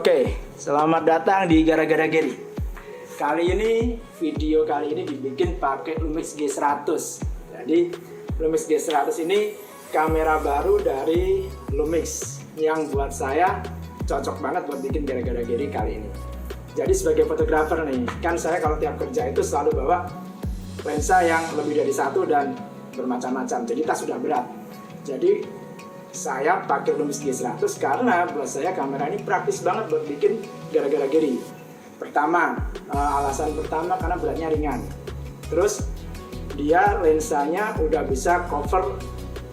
Oke, selamat datang di Gara-Gara Gary. Video kali ini dibikin pakai Lumix G100. Jadi Lumix G100 ini kamera baru dari Lumix yang buat saya cocok banget buat bikin Gara-Gara Gary kali ini. Jadi sebagai fotografer nih, kan saya kalau tiap kerja itu selalu bawa lensa yang lebih dari satu dan bermacam-macam. Jadi tas sudah berat. Jadi saya pakai Lumix G100 karena buat saya kamera ini praktis banget buat bikin Gara-Gara Gary. Pertama, alasan pertama karena beratnya ringan. Terus dia lensanya udah bisa cover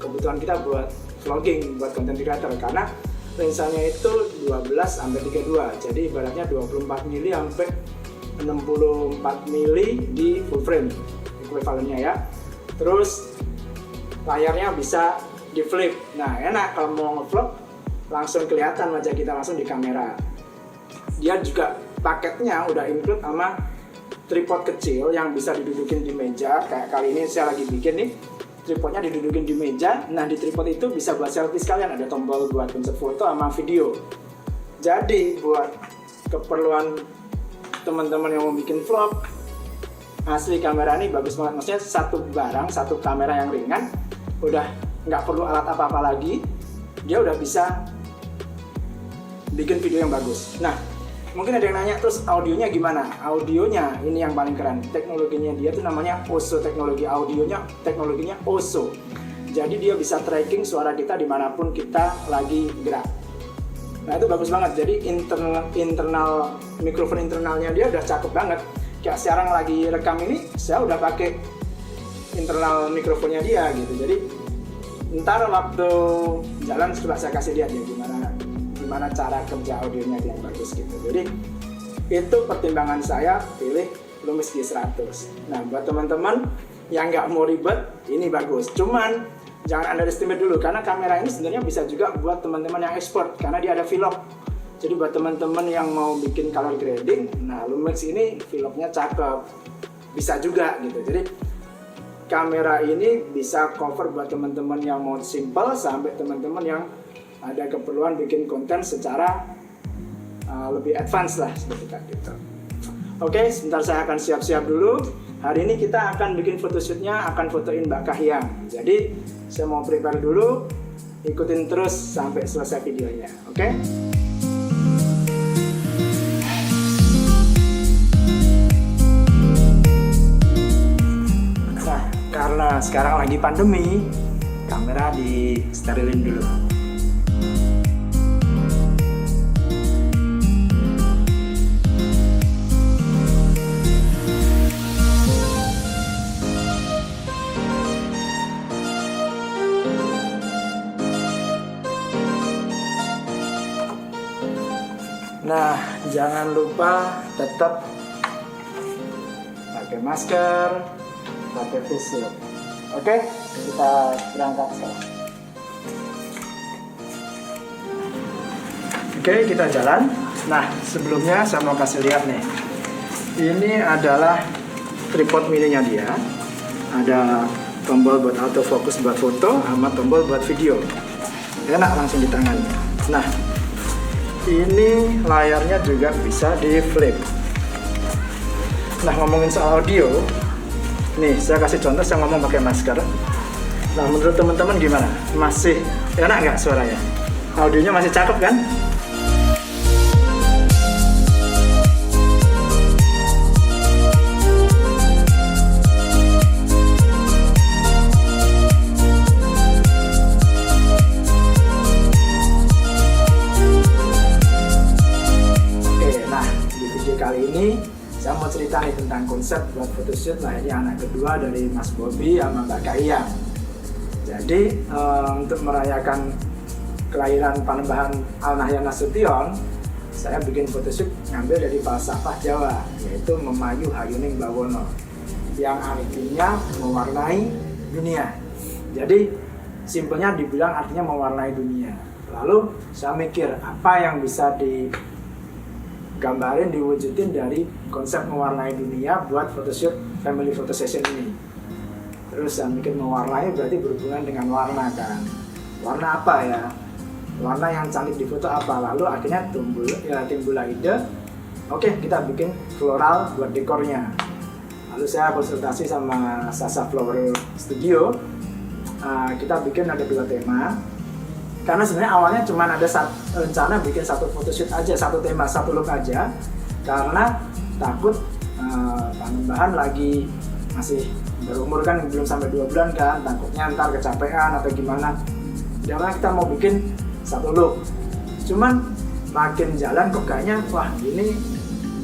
kebutuhan kita buat vlogging, buat content creator, karena lensanya itu 12-32. Jadi ibaratnya 24 mili sampai 64 mili di full frame equivalennya ya. Terus layarnya bisa di flip. Nah, enak kalau mau ngevlog langsung kelihatan wajah kita langsung di kamera. Dia juga paketnya udah include sama tripod kecil yang bisa didudukin di meja. Kayak kali ini saya lagi bikin nih, tripodnya didudukin di meja. Nah, di tripod itu bisa buat selfie sekalian, ada tombol buat konsep foto sama video. Jadi buat keperluan teman-teman yang mau bikin vlog, asli kamera ini bagus banget. Maksudnya satu kamera yang ringan, udah nggak perlu alat apa-apa lagi, dia udah bisa bikin video yang bagus. Nah, mungkin ada yang nanya, terus audionya gimana? Audionya ini yang paling keren. Teknologinya dia tuh namanya OSO, teknologinya OSO. Jadi dia bisa tracking suara kita dimanapun kita lagi gerak. Nah, itu bagus banget. Jadi internal mikrofon internalnya dia udah cakep banget. Kayak sekarang lagi rekam ini, saya udah pakai internal mikrofonnya dia gitu. Jadi ntar waktu jalan coba saya kasih lihat ya gimana cara kerja audionya yang bagus gitu. Jadi itu pertimbangan saya pilih Lumix G100. Nah, buat teman-teman yang nggak mau ribet, ini bagus. Cuman jangan underestimate dulu, karena kamera ini sebenarnya bisa juga buat teman-teman yang expert, karena dia ada vlog. Jadi buat teman-teman yang mau bikin color grading, nah Lumix ini vlognya cakep, bisa juga gitu. Jadi kamera ini bisa cover buat teman-teman yang mau simple sampai teman-teman yang ada keperluan bikin konten secara lebih advance lah, seperti itu. Oke, sebentar saya akan siap-siap dulu. Hari ini kita akan bikin photoshootnya, akan fotoin Mbak Kahiyang. Jadi saya mau prepare dulu, ikutin terus sampai selesai videonya. Oke? Karena sekarang lagi pandemi, kamera di sterilin dulu. Nah, jangan lupa tetap pakai masker, pakai face shield. Oke, kita berangkat sekarang. Oke, kita jalan. Nah, sebelumnya saya mau kasih lihat nih. Ini adalah tripod mininya dia. Ada tombol buat autofocus buat foto, sama tombol buat video. Enak langsung di tangannya. Nah, ini layarnya juga bisa di flip. Nah, ngomongin soal audio, nih, saya kasih contoh, saya ngomong pakai masker. Nah, menurut teman-teman gimana? Masih enak nggak suaranya? Audionya masih cakep kan? Oke, nah di video kali ini saya mau cerita nih tentang konsep buat photoshoot. Nah, ini anak kedua dari Mas Bobi sama Mbak Kahiyang. Jadi untuk merayakan kelahiran Panembahan Al-Nahyan Nasution, saya bikin photoshoot ngambil dari falsafah Jawa, yaitu Memayu Hayuning Bawono, yang artinya mewarnai dunia. Jadi simpelnya dibilang artinya mewarnai dunia. Lalu saya mikir apa yang bisa digambarin, diwujudin dari konsep mewarnai dunia buat photoshoot family photo session ini. Terus saya mikir mewarnai berarti berhubungan dengan warna kan. Warna apa ya? warna yang cantik di foto apa. Lalu akhirnya timbul ide, oke, kita bikin floral buat dekornya. Lalu saya konsultasi sama Sasa Flower Studio. Kita bikin ada 2 tema. Karena sebenarnya awalnya cuma ada rencana bikin satu photoshoot aja, satu tema, satu look aja. Karena takut Panembahan lagi masih berumur kan, belum sampai 2 bulan kan, takutnya ntar kecapean atau gimana. Jadi kita mau bikin satu look. Cuman makin jalan kok kayaknya, wah ini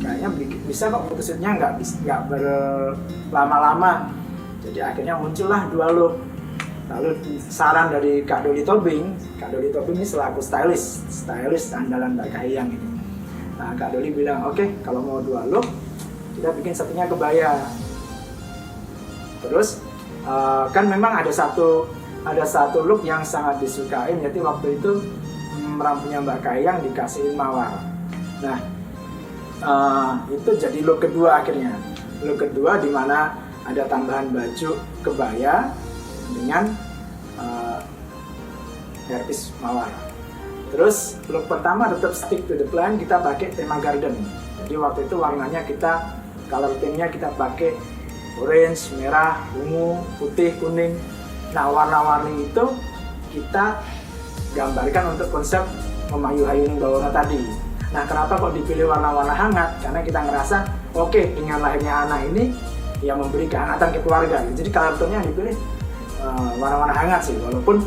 kayaknya bisa kok photoshootnya nggak berlama-lama. Jadi akhirnya muncullah 2 look. Lalu saran dari Kak Doli Tobing ini selaku stylist andalan Mbak Kahiyang ini. Nah, Kak Doli bilang, oke, kalau mau 2 look, kita bikin satunya kebaya. Terus kan memang ada satu look yang sangat disukain, yaitu waktu itu rambutnya Mbak Kahiyang dikasihin mawar. Nah, itu jadi look kedua akhirnya. Look kedua di mana ada tambahan baju kebaya dengan hairpiece mawar. Terus look pertama tetap stick to the plan, kita pakai tema garden. Jadi waktu itu warnanya color theme-nya kita pakai orange, merah, ungu, putih, kuning. Nah, warna-warni itu kita gambarkan untuk konsep memayu-hayuning bawana tadi. Nah, kenapa kok dipilih warna-warna hangat? Karena kita ngerasa, oke, dengan lahirnya anak ini yang memberi kehangatan ke keluarga. Jadi color tone-nya yang dipilih warna-warna hangat sih, walaupun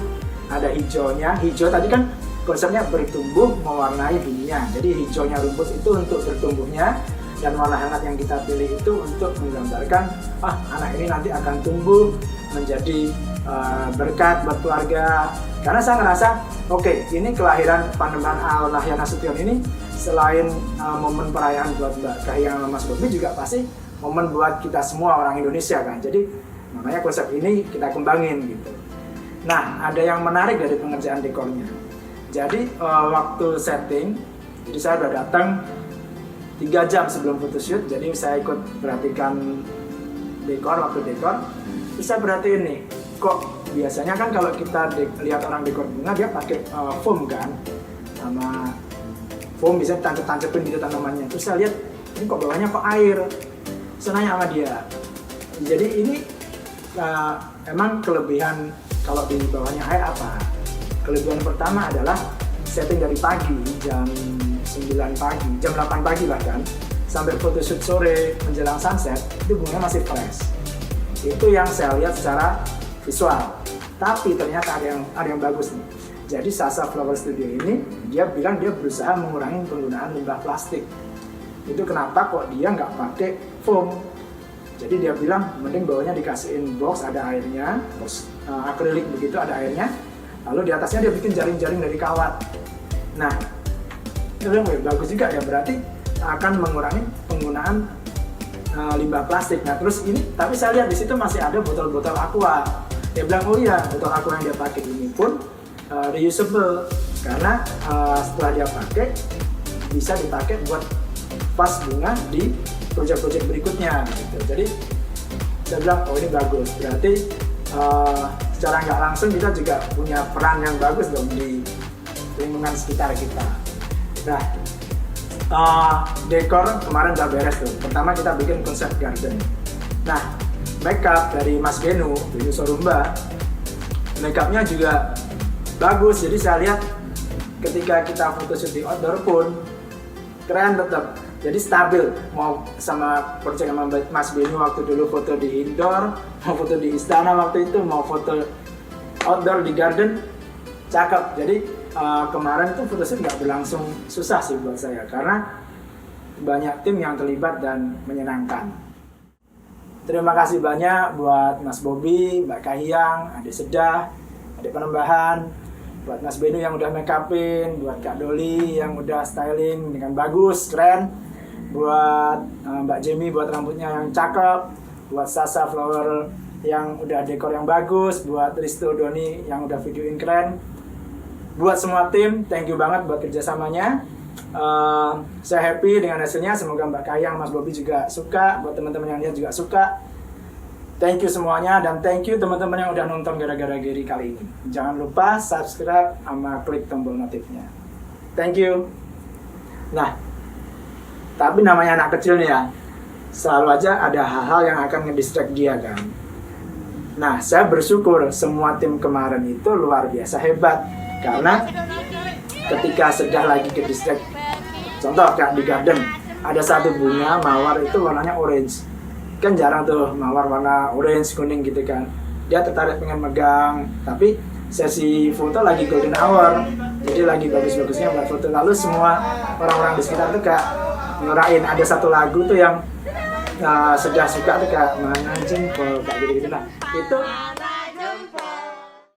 ada hijaunya. Hijau tadi kan konsepnya bertumbuh mewarnai dunia. Jadi hijaunya rumput itu untuk bertumbuhnya, dan warna hangat yang kita pilih itu untuk menggambarkan anak ini nanti akan tumbuh menjadi berkat buat keluarga. Karena saya ngerasa oke, ini kelahiran Panembahan Al-Nahyan Nasution ini selain momen perayaan buat Mbak Kahiyang sama Mas Bobi, juga pasti momen buat kita semua orang Indonesia kan. Jadi makanya konsep ini kita kembangin gitu. Nah, ada yang menarik dari pengerjaan dekornya. Jadi waktu setting, jadi saya udah datang 3 jam sebelum photoshoot. Jadi saya ikut perhatikan waktu dekor. Terus saya perhatiin nih, kok biasanya kan kalau kita lihat orang dekor bunga, dia pakai foam kan, sama foam bisa tancap-tancapin gitu tanamannya. Terus saya lihat, ini kok bawahnya kok air. Saya nanya sama dia. Jadi ini emang kelebihan kalau di bawahnya air apa? Kelebihan pertama adalah setting dari pagi, jam 9 pagi, jam 8 pagi bahkan, sampai photoshoot sore menjelang sunset, itu bunganya masih fresh. Itu yang saya lihat secara visual. Tapi ternyata ada yang bagus nih. Jadi Sasa Flower Studio ini, dia bilang dia berusaha mengurangi penggunaan limbah plastik. Itu kenapa kok dia nggak pakai foam. Jadi dia bilang mending bawahnya dikasihin box ada airnya, box akrilik begitu ada airnya, lalu di atasnya dia bikin jaring-jaring dari kawat. Nah, itu yang bagus juga ya, berarti akan mengurangi penggunaan limbah plastik. Nah terus ini, tapi saya lihat di situ masih ada botol-botol aqua. Dia bilang oh iya, botol aqua yang dia pakai ini pun reusable, karena setelah dia pakai bisa dipakai buat vas bunga di proyek-proyek berikutnya gitu. Jadi saya bilang oh ini bagus, berarti secara nggak langsung kita juga punya peran yang bagus dong di lingkungan sekitar kita. Nah, dekor kemarin udah beres tuh. Pertama kita bikin konsep garden. Nah, makeup dari Mas Benu Sorumba, makeupnya juga bagus. Jadi saya lihat ketika kita photoshoot di outdoor pun keren tetap. Jadi stabil, mau sama project sama Mas Benu waktu dulu foto di indoor, mau foto di istana waktu itu, mau foto outdoor di garden, cakep. Jadi kemarin tuh photoshoot nggak berlangsung susah sih buat saya, karena banyak tim yang terlibat dan menyenangkan. Terima kasih banyak buat Mas Bobi, Mbak Kahiyang, Adik Sedah, Adik Panembahan, buat Mas Benu yang udah make upin, buat Kak Doli yang udah styling dengan bagus, keren, buat Mbak Jamie buat rambutnya yang cakep, buat Sasa Flower yang udah dekor yang bagus, buat Risto Doni yang udah videoin keren, buat semua tim, thank you banget buat kerjasamanya. Saya happy dengan hasilnya, semoga Mbak Kahiyang, Mas Bobi juga suka, buat teman-teman yang lihat juga suka. Thank you semuanya, dan thank you teman-teman yang udah nonton gara-gara Gary kali ini. Jangan lupa subscribe sama klik tombol notifnya. Thank you. Nah, tapi namanya anak kecil nih ya, selalu aja ada hal-hal yang akan ngedistract dia kan. Nah, saya bersyukur semua tim kemarin itu luar biasa hebat. Karena ketika sedang lagi ke distract, contoh kayak di garden, ada satu bunga mawar itu warnanya orange. Kan jarang tuh mawar warna orange kuning gitu kan. Dia tertarik pengen megang, tapi sesi foto lagi golden hour, jadi lagi bagus-bagusnya buat foto. Lalu semua orang-orang di sekitar tuh kayak ngerain ada satu lagu tuh yang sudah suka tuh kayak mana jempol kayak gitu-gitu. Nah itu